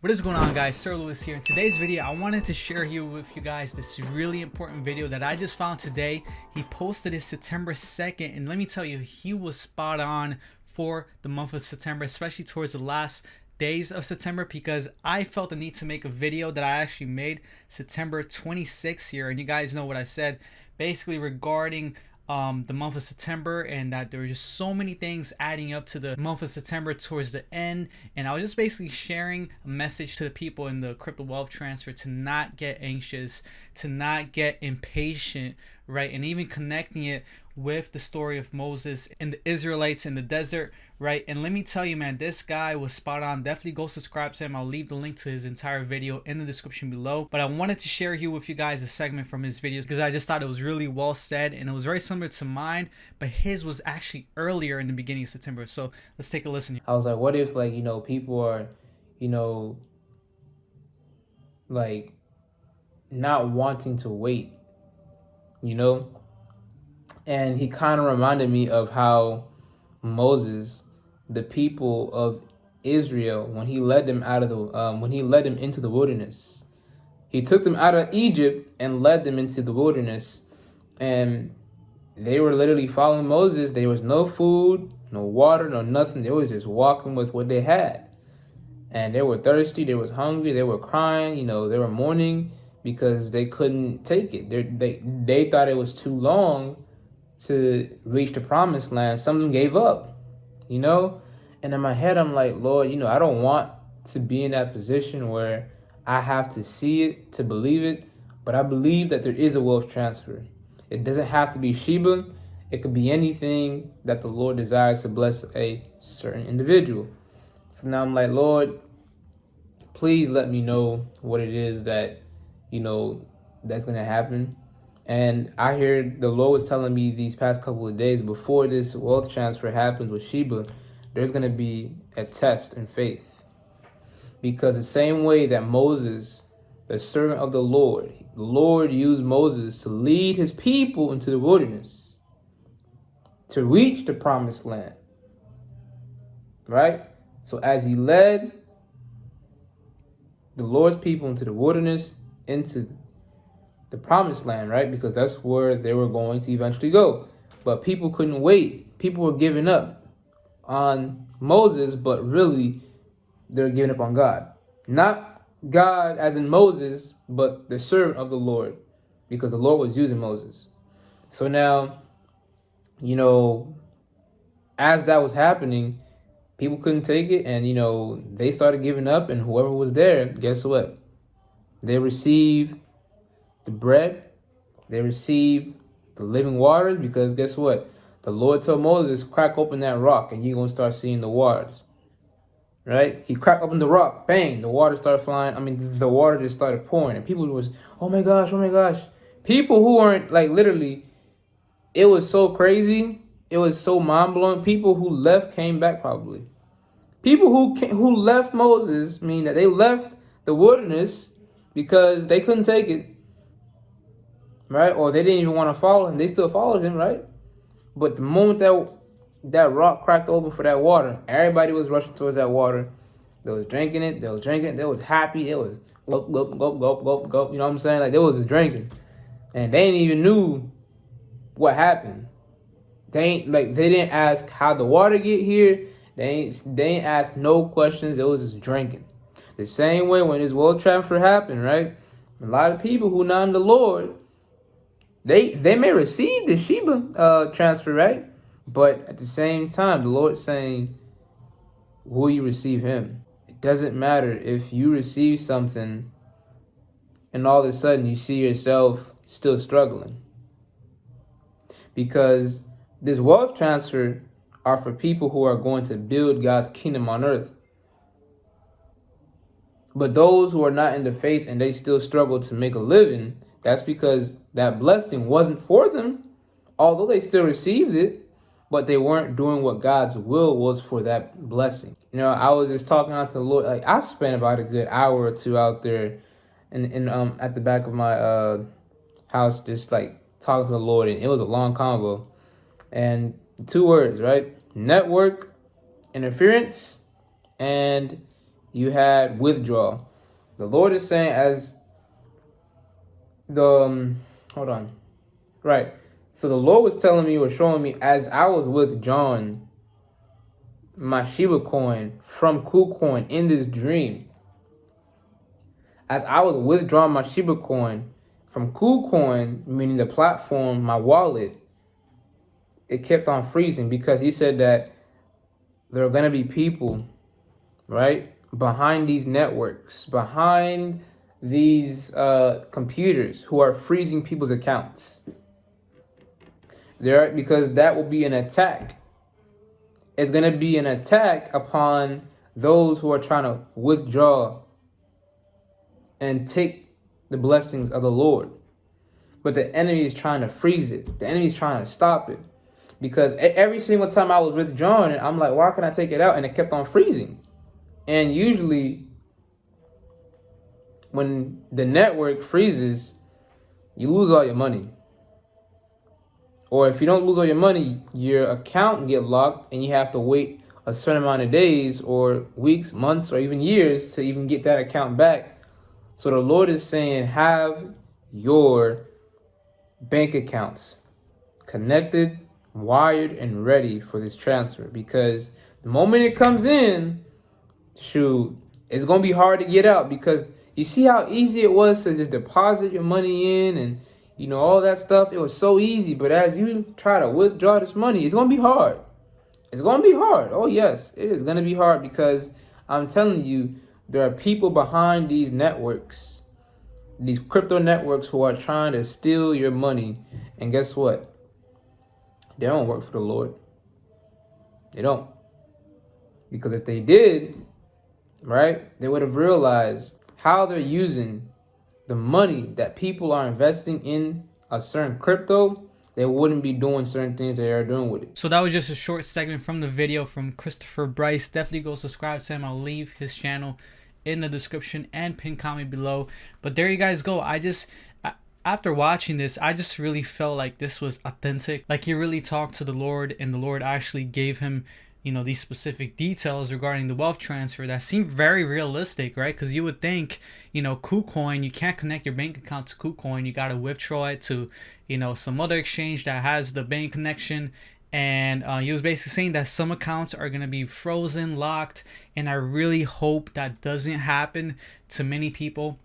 What is going on, guys? Sir Lewis here. In today's video, I wanted to share here with you guys this really important video that I just found today. He posted it September 2nd, and let me tell you, he was spot on for the month of September, especially towards the last days of September, because I felt the need to make a video that I actually made September 26th here, and you guys know what I said basically regarding the month of September, and that there were just so many things adding up to the month of September towards the end. And I was just basically sharing a message to the people in the crypto wealth transfer to not get anxious, to not get impatient, right? And even connecting it with the story of Moses and the Israelites in the desert, right? And let me tell you, man, this guy was spot on. Definitely go subscribe to him. I'll leave the link to his entire video in the description below. But I wanted to share here with you guys a segment from his videos because I just thought it was really well said, and it was very similar to mine, but his was actually earlier in the beginning of September. So let's take a listen. I was like, what if, like, people are, like, not wanting to wait, And he kind of reminded me of how Moses, the people of Israel, when he led them into the wilderness, he took them out of Egypt and led them into the wilderness, and they were literally following Moses. There was no food, no water, no nothing. They were just walking with what they had, and they were thirsty. They was hungry. They were crying. They were mourning because they couldn't take it. They thought it was too long to reach the promised land. Some of them gave up, And in my head, I'm like, Lord, I don't want to be in that position where I have to see it to believe it. But I believe that there is a wealth transfer. It doesn't have to be Shiba. It could be anything that the Lord desires to bless a certain individual. So now I'm like, Lord, please let me know what it is that, that's going to happen. And I hear the Lord was telling me these past couple of days, before this wealth transfer happens with Shiba, there's going to be a test in faith. Because the same way that Moses, the servant of the Lord used Moses to lead his people into the wilderness, to reach the promised land, right? So as he led the Lord's people into the wilderness, into the promised land, right? Because that's where they were going to eventually go. But people couldn't wait. People were giving up on Moses, but really they're giving up on God. Not God as in Moses, but the servant of the Lord, because the Lord was using Moses. So now, as that was happening, people couldn't take it, and, they started giving up, and whoever was there, guess what? They received the bread, they received the living waters, because guess what? The Lord told Moses, crack open that rock and you're going to start seeing the waters, right? He cracked open the rock, bang, the water started flying. The water just started pouring, and people was, oh my gosh. People who weren't, like, literally, it was so crazy. It was so mind-blowing. People who left came back probably. People who left Moses, mean that they left the wilderness because they couldn't take it, right? Or they didn't even want to follow him. They still followed him, right? But the moment that rock cracked open for that water, everybody was rushing towards that water. They was drinking it. They was happy. It was gulp, gulp, gulp, gulp, gulp, gulp. You know what I'm saying? Like, they was drinking, and they didn't even knew what happened. They didn't ask how the water get here. They ain't ask no questions. It was just drinking. The same way when this wealth transfer happened, right? A lot of people who not in the Lord, they may receive the Shiba transfer, right? But at the same time, the Lord's saying, will you receive him? It doesn't matter if you receive something and all of a sudden you see yourself still struggling. Because this wealth transfer are for people who are going to build God's kingdom on earth. But those who are not in the faith and they still struggle to make a living, that's because that blessing wasn't for them, although they still received it, but they weren't doing what God's will was for that blessing. I was just talking out to the Lord. Like, I spent about a good hour or two out there in at the back of my house, just like talking to the Lord, and it was a long convo. And 2 words, right? Network interference and you had withdrawal. The Lord is saying as the hold on. Right. So the Lord was telling me or showing me as I was withdrawing my Shiba coin from KuCoin in this dream. As I was withdrawing my Shiba coin from KuCoin, meaning the platform, my wallet, it kept on freezing because he said that there are going to be people, right, behind these networks, behind these computers who are freezing people's accounts. There, because that will be an attack. It's going to be an attack upon those who are trying to withdraw and take the blessings of the Lord. But the enemy is trying to freeze it. The enemy is trying to stop it. Because every single time I was withdrawing it, I'm like, why can I take it out? And it kept on freezing. And usually, when the network freezes, you lose all your money. Or if you don't lose all your money, your account get locked and you have to wait a certain amount of days or weeks, months, or even years to even get that account back. So the Lord is saying, have your bank accounts connected, wired, and ready for this transfer. Because the moment it comes in, shoot, it's going to be hard to get out. Because you see how easy it was to just deposit your money in and all that stuff. It was so easy. But as you try to withdraw this money, it's going to be hard. It's going to be hard. Oh, yes, it is going to be hard because I'm telling you, there are people behind these networks, these crypto networks who are trying to steal your money. And guess what? They don't work for the Lord. They don't. Because if they did, right, they would have realized how they're using the money that people are investing in a certain crypto. They wouldn't be doing certain things they are doing with it. So that was just a short segment from the video from Christopher Bryce. Definitely go subscribe to him. I'll leave his channel in the description and pin comment below. But there you guys go. After watching this, I just really felt like this was authentic. Like he really talked to the Lord, and the Lord actually gave him, these specific details regarding the wealth transfer that seemed very realistic, right? Because you would think, KuCoin, you can't connect your bank account to KuCoin. You got to withdraw it to, some other exchange that has the bank connection. And he was basically saying that some accounts are going to be frozen, locked. And I really hope that doesn't happen to many people.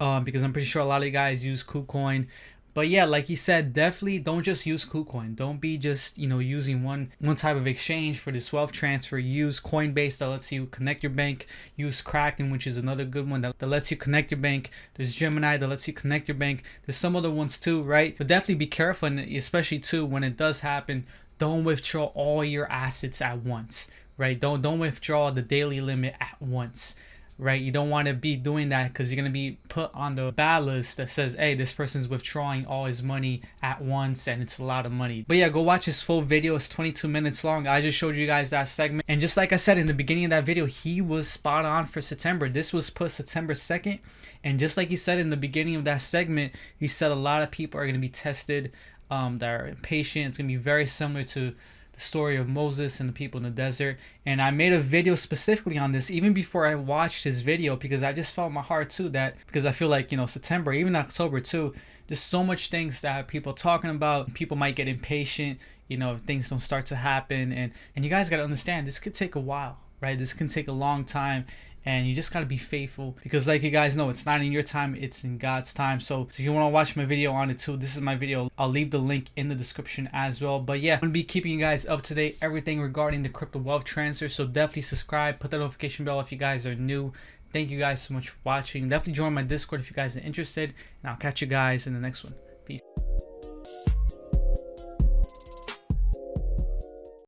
Because I'm pretty sure a lot of you guys use KuCoin. But yeah, like he said, definitely don't just use KuCoin. Don't be just, using one type of exchange for this wealth transfer. Use Coinbase that lets you connect your bank. Use Kraken, which is another good one that lets you connect your bank. There's Gemini that lets you connect your bank. There's some other ones too, right? But definitely be careful, and especially too when it does happen, don't withdraw all your assets at once, right? Don't withdraw the daily limit at once. Right, you don't want to be doing that because you're going to be put on the bad list that says, hey, this person's withdrawing all his money at once and it's a lot of money. But yeah, go watch his full video. It's 22 minutes long. I just showed you guys that segment. And just like I said in the beginning of that video, he was spot on for September. This was put September 2nd. And just like he said in the beginning of that segment, he said a lot of people are going to be tested that are impatient. It's going to be very similar to the story of Moses and the people in the desert. And I made a video specifically on this even before I watched his video, because I just felt in my heart too that, because I feel like, September, even October too, there's so much things that people are talking about. People might get impatient, if things don't start to happen. And you guys got to understand, this could take a while, right? This can take a long time. And you just got to be faithful, because like you guys know, it's not in your time, it's in God's time. So if you want to watch my video on it too, this is my video. I'll leave the link in the description as well. But yeah, I'm going to be keeping you guys up to date, everything regarding the crypto wealth transfer. So definitely subscribe, put that notification bell if you guys are new. Thank you guys so much for watching. Definitely join my Discord if you guys are interested. And I'll catch you guys in the next one.